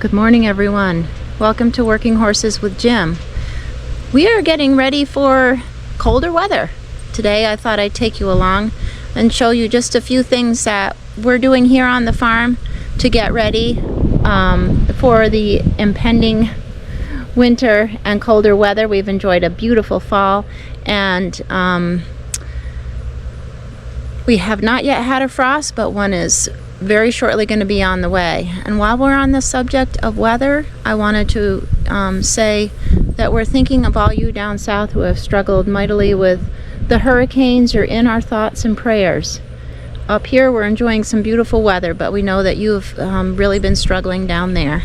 Good morning, everyone. Welcome to Working Horses with Jim. We are getting ready for colder weather. Today I thought I'd take you along and show you just a few things that we're doing here on the farm to get ready for the impending winter and colder weather. We've enjoyed a beautiful fall, and we have not yet had a frost, but one is very shortly going to be on the way. And while we're on the subject of weather, I wanted to say that we're thinking of all you down south who have struggled mightily with the hurricanes. You're in our thoughts and prayers. Up here we're enjoying some beautiful weather, but we know that you've really been struggling down there.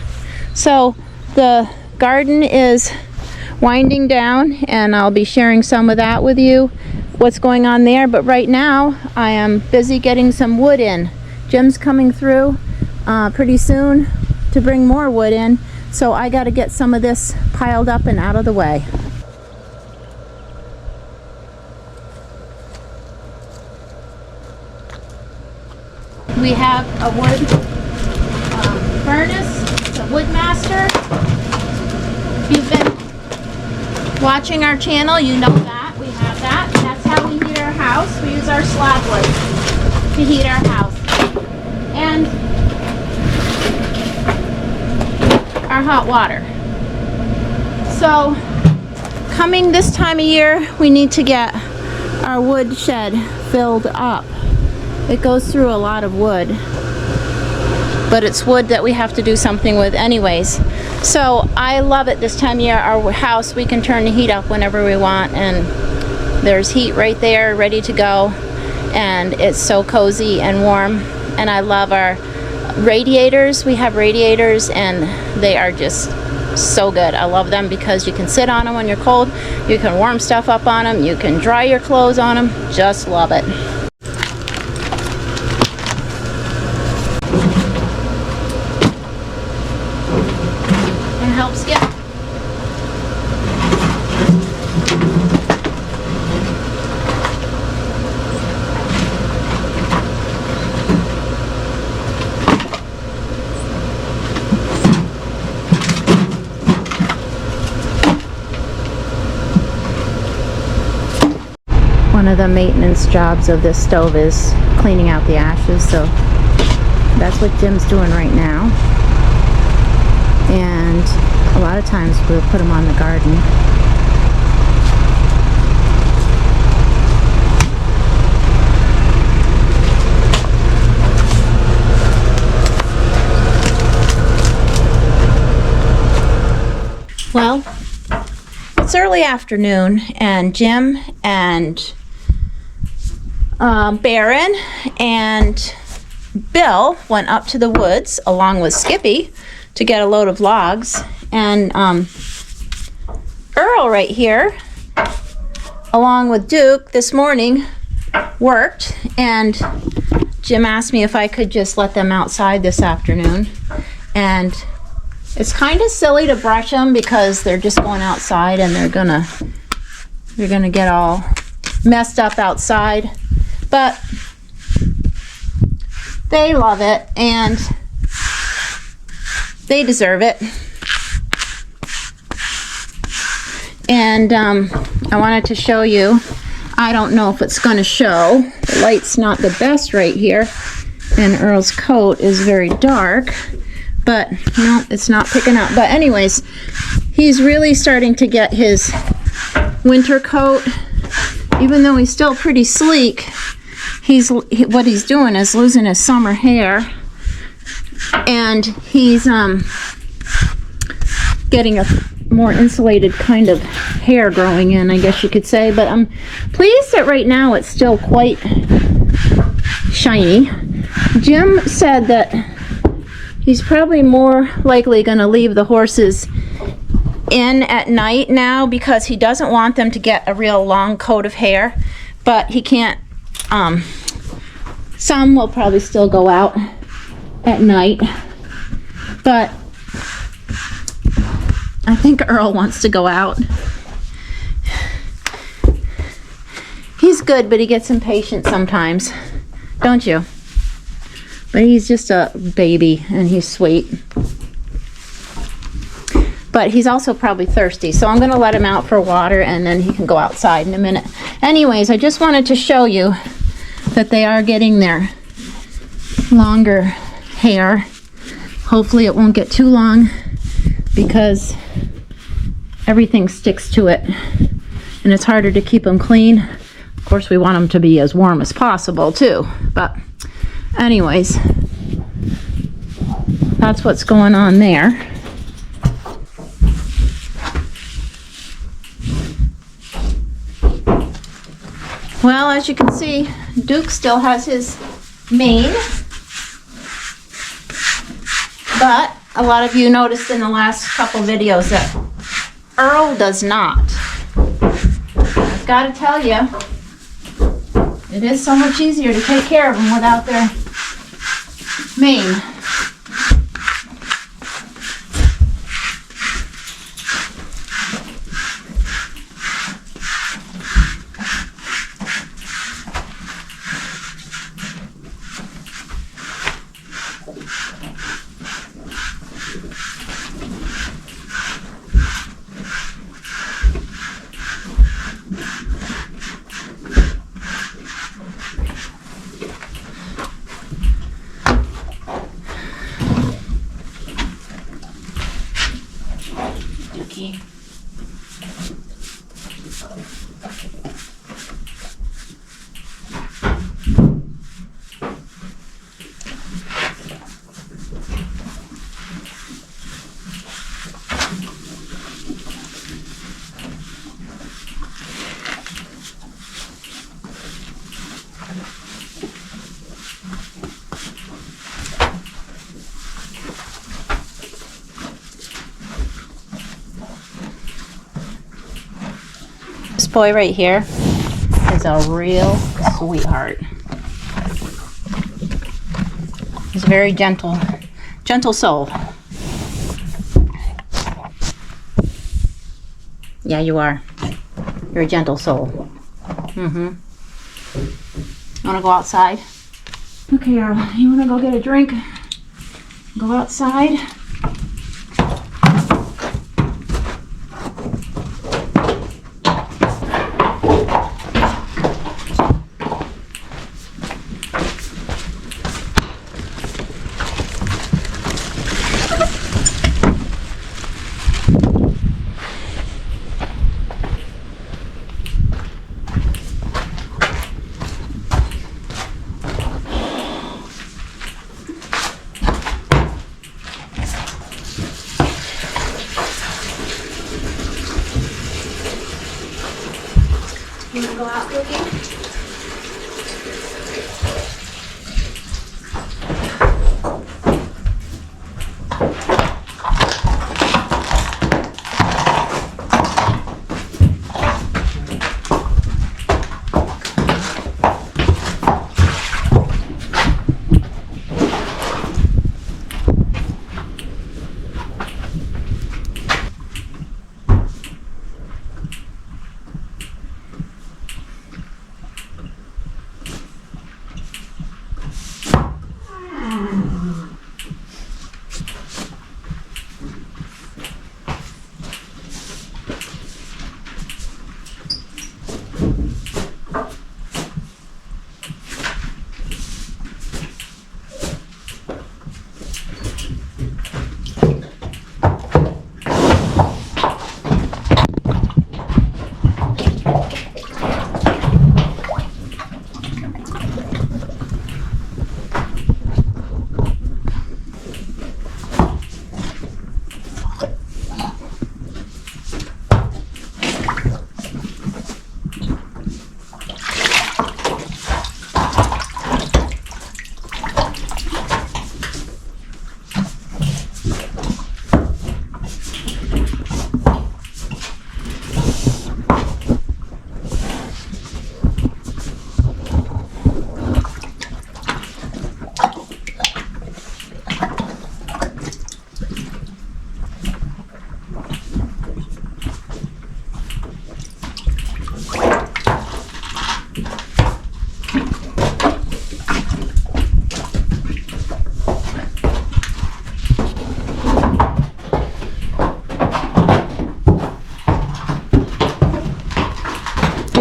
So the garden is winding down, and I'll be sharing some of that with you, what's going on there. But right now I am busy getting some wood in. Jim's coming through pretty soon to bring more wood in, so I got to get some of this piled up and out of the way. We have a wood furnace. It's a Woodmaster. If you've been watching our channel, you know that. We have that. That's how we heat our house. We use our slab wood to heat our house. And our hot water. So coming this time of year, we need to get our wood shed filled up. It goes through a lot of wood, but it's wood that we have to do something with anyways. So I love it this time of year. Our house, we can turn the heat up whenever we want, and there's heat right there ready to go, and it's so cozy and warm. And I love our radiators. We have radiators, and they are just so good. I love them because you can sit on them when you're cold. You can warm stuff up on them. You can dry your clothes on them. Just love it. And help skip. One of the maintenance jobs of this stove is cleaning out the ashes, so that's what Jim's doing right now. And a lot of times we'll put them on the garden. Well, it's early afternoon, and Jim and Baron and Bill went up to the woods along with Skippy to get a load of logs, and Earl right here along with Duke this morning worked, and Jim asked me if I could just let them outside this afternoon. And it's kind of silly to brush them because they're just going outside, and they're gonna get all messed up outside. But they love it, and they deserve it. And I wanted to show you. I don't know if it's going to show. The light's not the best right here, and Earl's coat is very dark. But no, it's not picking up. But anyways, he's really starting to get his winter coat. Even though he's still pretty sleek, what he's doing is losing his summer hair, and he's getting a more insulated kind of hair growing in, I guess you could say. But I'm pleased that right now it's still quite shiny. Jim said that he's probably more likely going to leave the horses in at night now because he doesn't want them to get a real long coat of hair, but he can't. Some will probably still go out at night, but I think Earl wants to go out. He's good, but he gets impatient sometimes, don't you? But he's just a baby, and he's sweet. But he's also probably thirsty, so I'm gonna let him out for water and then he can go outside in a minute. Anyways, I just wanted to show you that they are getting their longer hair. Hopefully it won't get too long because everything sticks to it and it's harder to keep them clean. Of course, we want them to be as warm as possible too, but anyways, that's what's going on there. Well, as you can see, Duke still has his mane, but a lot of you noticed in the last couple videos that Earl does not. I've got to tell you, it is so much easier to take care of them without their mane. This boy right here is a real sweetheart. He's a very gentle soul. Yeah, you are. You're a gentle soul. Wanna go outside? Okay, Earl, you wanna go get a drink? Go outside? You wanna go out, Cookie?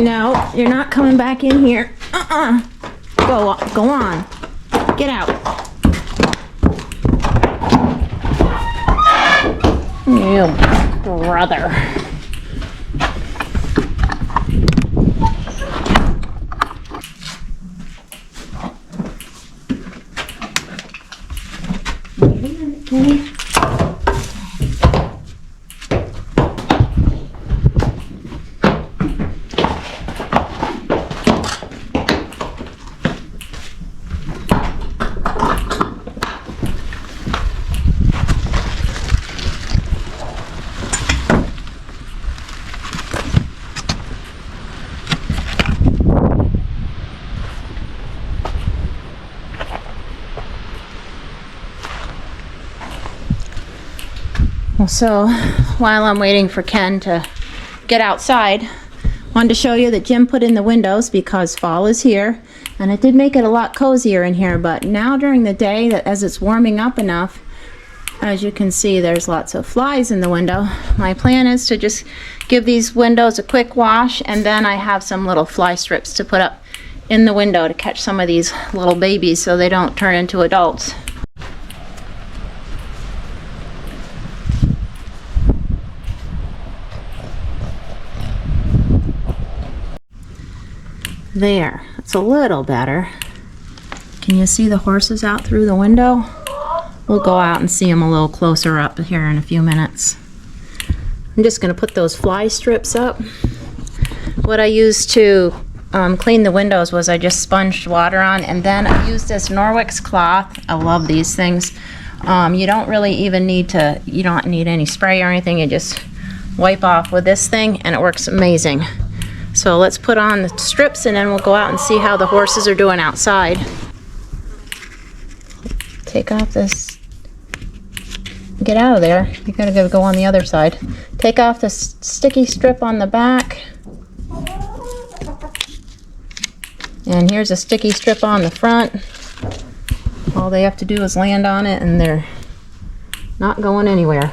No, you're not coming back in here. Go on. Get out. You brother. So while I'm waiting for Ken to get outside, wanted to show you that Jim put in the windows because fall is here, and it did make it a lot cozier in here. But now during the day, that as it's warming up enough, as you can see, there's lots of flies in the window. My plan is to just give these windows a quick wash, and then I have some little fly strips to put up in the window to catch some of these little babies so they don't turn into adults. There, it's a little better. Can you see the horses out through the window? We'll go out and see them a little closer up here in a few minutes. I'm just going to put those fly strips up. What I used to clean the windows was I just sponged water on, and then I used this Norwic's cloth. I love these things. You don't really even need to, you don't need any spray or anything. You just wipe off with this thing and it works amazing. So let's put on the strips and then we'll go out and see how the horses are doing outside. Take off this, get out of there. You gotta go on the other side. Take off the sticky strip on the back. And here's a sticky strip on the front. All they have to do is land on it and they're not going anywhere.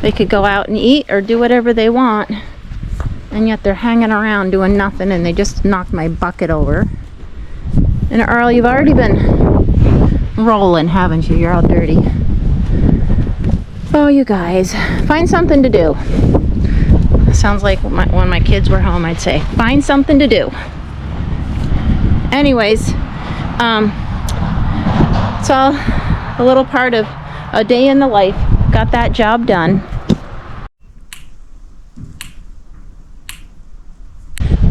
They could go out and eat or do whatever they want, and yet they're hanging around doing nothing, and they just knocked my bucket over. And Earl, you've already been rolling, haven't you? You're all dirty. Oh, you guys, find something to do. Sounds like when my kids were home, I'd say, find something to do. Anyways, it's all a little part of a day in the life. Got that job done.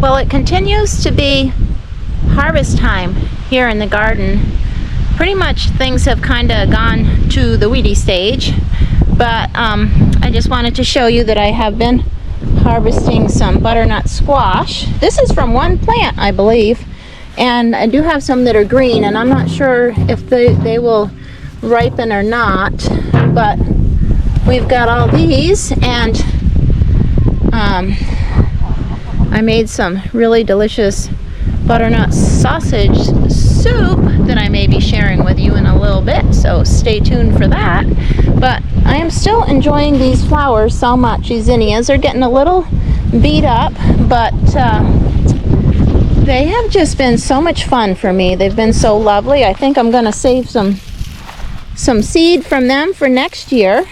Well, it continues to be harvest time here in the garden. Pretty much things have kind of gone to the weedy stage, but I just wanted to show you that I have been harvesting some butternut squash. This is from one plant, I believe, and I do have some that are green, and I'm not sure if they will ripen or not, but we've got all these, and I made some really delicious butternut sausage soup that I may be sharing with you in a little bit, so stay tuned for that. But I am still enjoying these flowers so much. These zinnias are getting a little beat up, but they have just been so much fun for me. They've been so lovely. I think I'm going to save some seed from them for next year.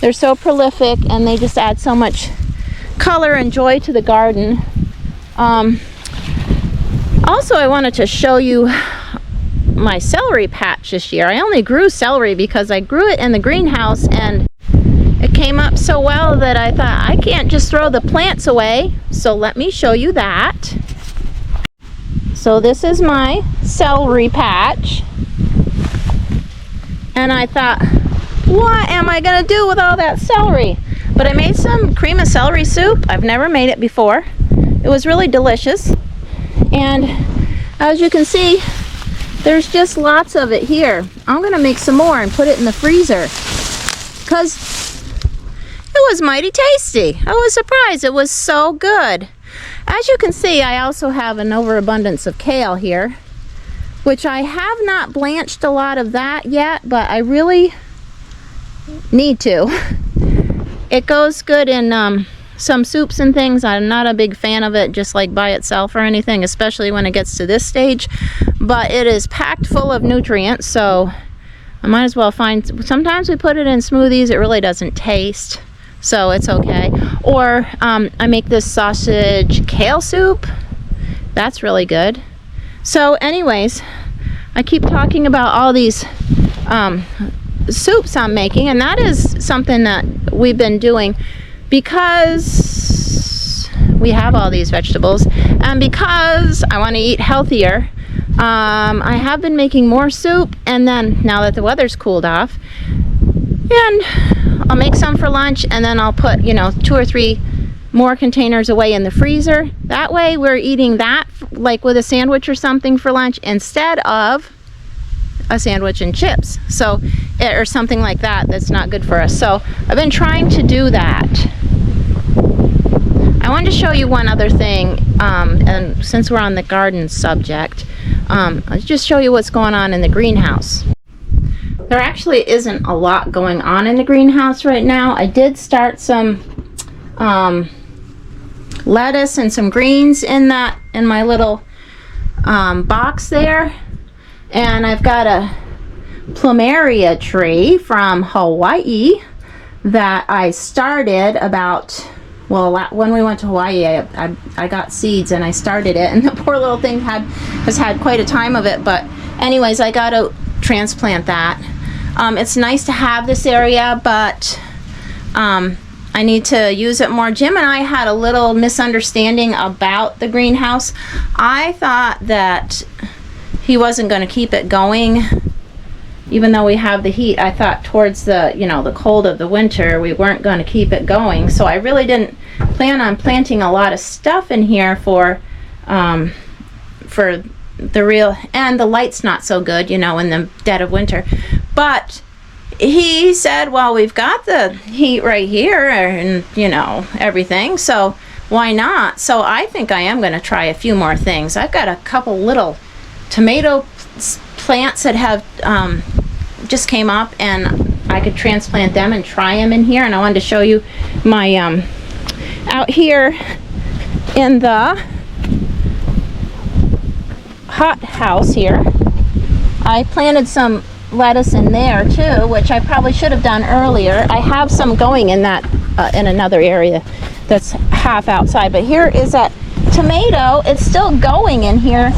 They're so prolific, and they just add so much color and joy to the garden. Also, I wanted to show you my celery patch this year. I only grew celery because I grew it in the greenhouse, and it came up so well that I thought, I can't just throw the plants away, so let me show you that. So this is my celery patch, and I thought, what am I gonna do with all that celery? But I made some cream of celery soup. I've never made it before. It was really delicious. And as you can see, there's just lots of it here. I'm gonna make some more and put it in the freezer because it was mighty tasty. I was surprised. It was so good. As you can see, I also have an overabundance of kale here, which I have not blanched a lot of that yet, but I really need to. It goes good in some soups and things. I'm not a big fan of it just like by itself or anything, especially when it gets to this stage, but it is packed full of nutrients, so I might as well find. Sometimes we put it in smoothies. It really doesn't taste, so it's okay. Or I make this sausage kale soup. That's really good. So anyways, I keep talking about all these soups I'm making, and that is something that we've been doing because we have all these vegetables, and because I want to eat healthier. I have been making more soup, and then now that the weather's cooled off, and I'll make some for lunch, and then I'll put 2 or 3 more containers away in the freezer. That way we're eating that like with a sandwich or something for lunch instead of a sandwich and chips, so or something like that that's not good for us. So I've been trying to do that. I wanted to show you one other thing, and since we're on the garden subject, I'll just show you what's going on in the greenhouse. There actually isn't a lot going on in the greenhouse right now. I did start some lettuce and some greens in my little box there. And I've got a plumeria tree from Hawaii that I started about, well, when we went to Hawaii, I got seeds and I started it, and the poor little thing has had quite a time of it. But anyways, I got to transplant that. It's nice to have this area, but I need to use it more. Jim and I had a little misunderstanding about the greenhouse. I thought that he wasn't going to keep it going, even though we have the heat. I thought towards the the cold of the winter we weren't going to keep it going, so I really didn't plan on planting a lot of stuff in here for the real, and the light's not so good in the dead of winter. But he said, well, we've got the heat right here and everything, so why not? So I think I am going to try a few more things. I've got a couple little tomato plants that have just came up, and I could transplant them and try them in here. And I wanted to show you my out here in the hot house here. I planted some lettuce in there too, which I probably should have done earlier. I have some going in that in another area that's half outside. But here is that tomato. It's still going in here,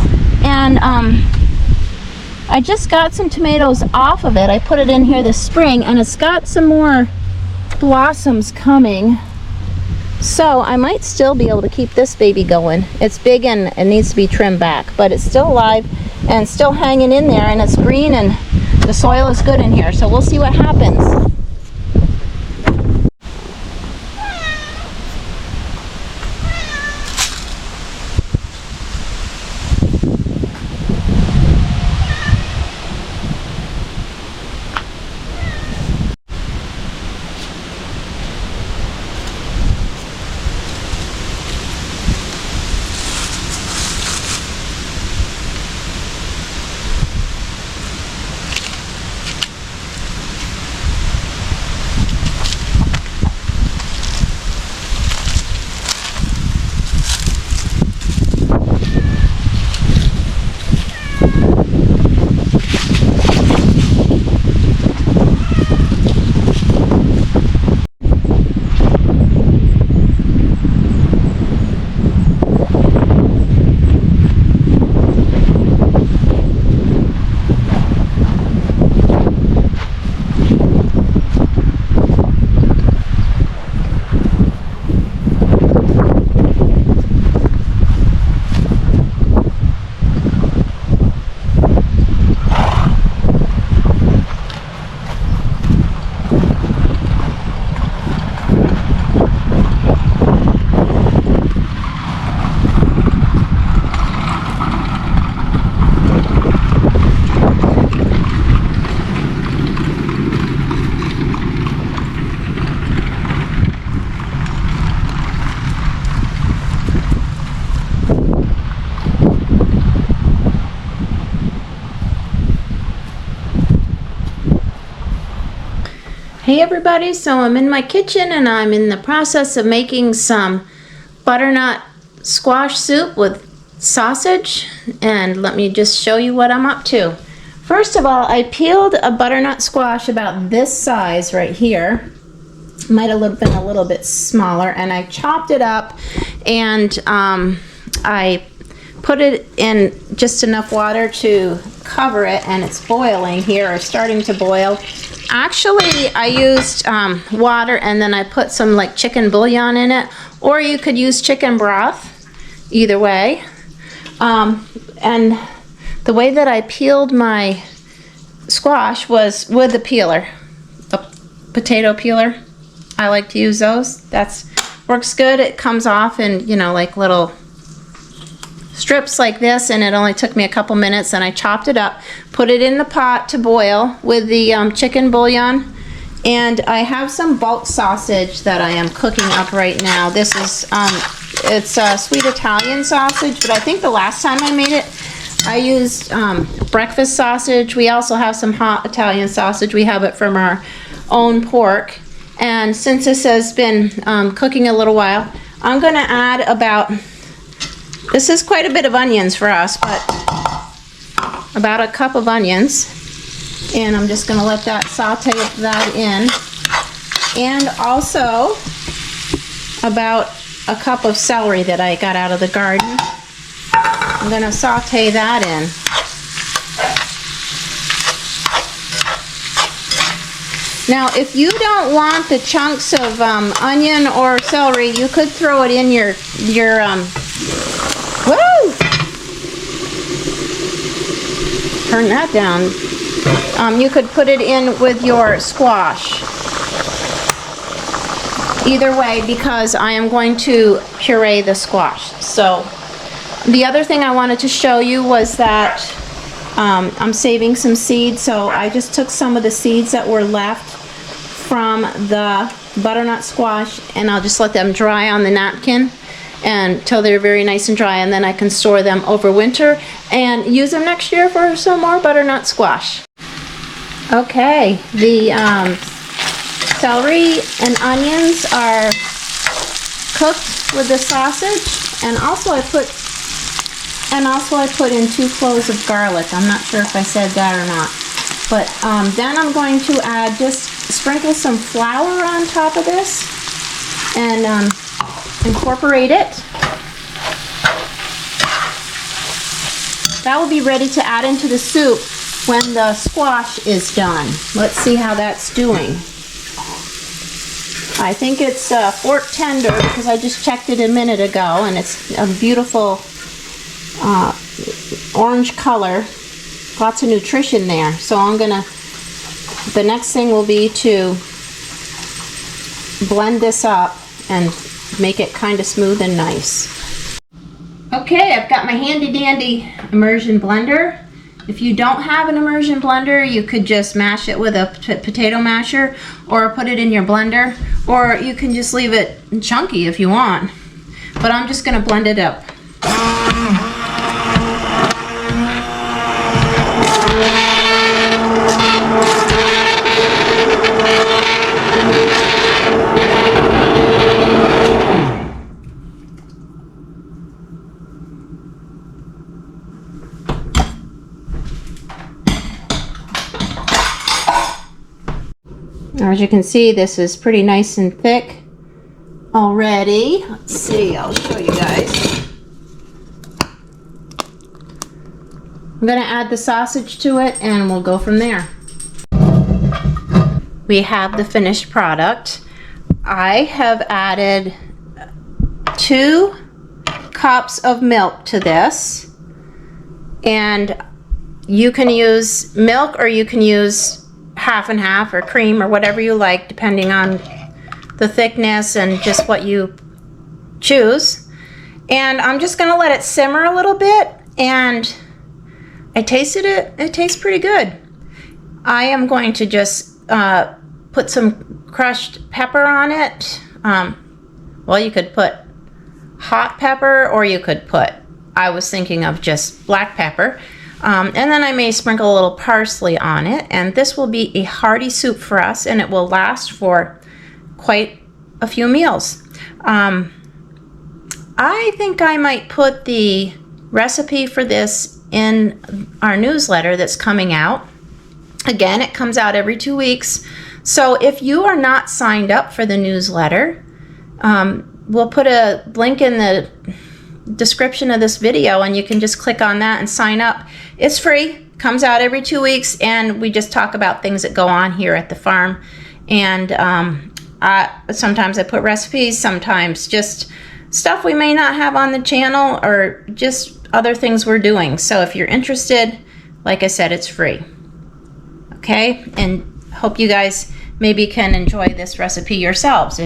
and I just got some tomatoes off of it. I put it in here this spring, and it's got some more blossoms coming. So I might still be able to keep this baby going. It's big and it needs to be trimmed back, but it's still alive and still hanging in there, and it's green and the soil is good in here. So we'll see what happens. Hey everybody, so I'm in my kitchen and I'm in the process of making some butternut squash soup with sausage, and let me just show you what I'm up to. First of all, I peeled a butternut squash about this size right here. Might have been a little bit smaller, and I chopped it up, and I put it in just enough water to cover it, and it's boiling here, or starting to boil. Actually, I used water, and then I put some like chicken bouillon in it, or you could use chicken broth, either way. And the way that I peeled my squash was with the peeler, a potato peeler. I like to use those. That's works good. It comes off in, you know, like little strips like this, and it only took me a couple minutes, and I chopped it up, put it in the pot to boil with the chicken bouillon, and I have some bulk sausage that I am cooking up right now. This is it's a sweet Italian sausage, but I think the last time I made it I used breakfast sausage. We also have some hot Italian sausage. We have it from our own pork, and since this has been cooking a little while, I'm going to add about, this is quite a bit of onions for us, but about a cup of onions, and I'm just going to let that saute that in, and also about a cup of celery that I got out of the garden. I'm going to saute that in. Now, if you don't want the chunks of onion or celery, you could throw it in your whoa! Turn that down. You could put it in with your squash. Either way, because I am going to puree the squash. So, the other thing I wanted to show you was that I'm saving some seeds, so I just took some of the seeds that were left from the butternut squash, and I'll just let them dry on the napkin until they're very nice and dry, and then I can store them over winter and use them next year for some more butternut squash. Okay, the celery and onions are cooked with the sausage, and also I put in 2 cloves of garlic. I'm not sure if I said that or not. But then I'm going to add, just sprinkle some flour on top of this. and incorporate it. That will be ready to add into the soup when the squash is done. Let's see how that's doing. I think it's fork tender because I just checked it a minute ago, and it's a beautiful orange color. Lots of nutrition there. So the next thing will be to blend this up and make it kind of smooth and nice. Okay, I've got my handy dandy immersion blender. If you don't have an immersion blender, you could just mash it with a potato masher or put it in your blender, or you can just leave it chunky if you want. But I'm just going to blend it up. As you can see, this is pretty nice and thick already. Let's see, I'll show you guys. I'm going to add the sausage to it and we'll go from there. We have the finished product. I have added 2 cups of milk to this, and you can use milk or you can use half and half or cream or whatever you like, depending on the thickness and just what you choose. And I'm just going to let it simmer a little bit, and I tasted it. It tastes pretty good. I am going to just put some crushed pepper on it. Well, you could put hot pepper, or you could put, I was thinking of just black pepper. And then I may sprinkle a little parsley on it, and this will be a hearty soup for us, and it will last for quite a few meals. I think I might put the recipe for this in our newsletter that's coming out. Again, it comes out every 2 weeks. So if you are not signed up for the newsletter, we'll put a link in the description of this video, and you can just click on that and sign up. It's free, comes out every 2 weeks, and we just talk about things that go on here at the farm. And sometimes I put recipes, sometimes just stuff we may not have on the channel, or just other things we're doing. So if you're interested, like I said, it's free. Okay, and hope you guys maybe can enjoy this recipe yourselves.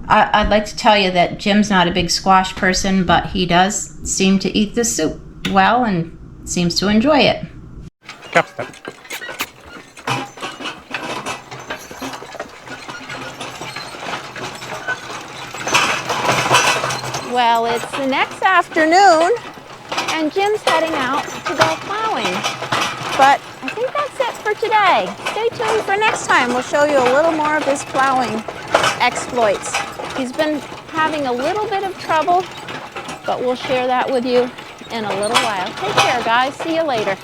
I'd like to tell you that Jim's not a big squash person, but he does seem to eat this soup well and seems to enjoy it. Well, it's the next afternoon, and Jim's heading out to go plowing. But I think that's it for today. Stay tuned for next time. We'll show you a little more of his plowing exploits. He's been having a little bit of trouble, but we'll share that with you in a little while. Take care, guys. See you later.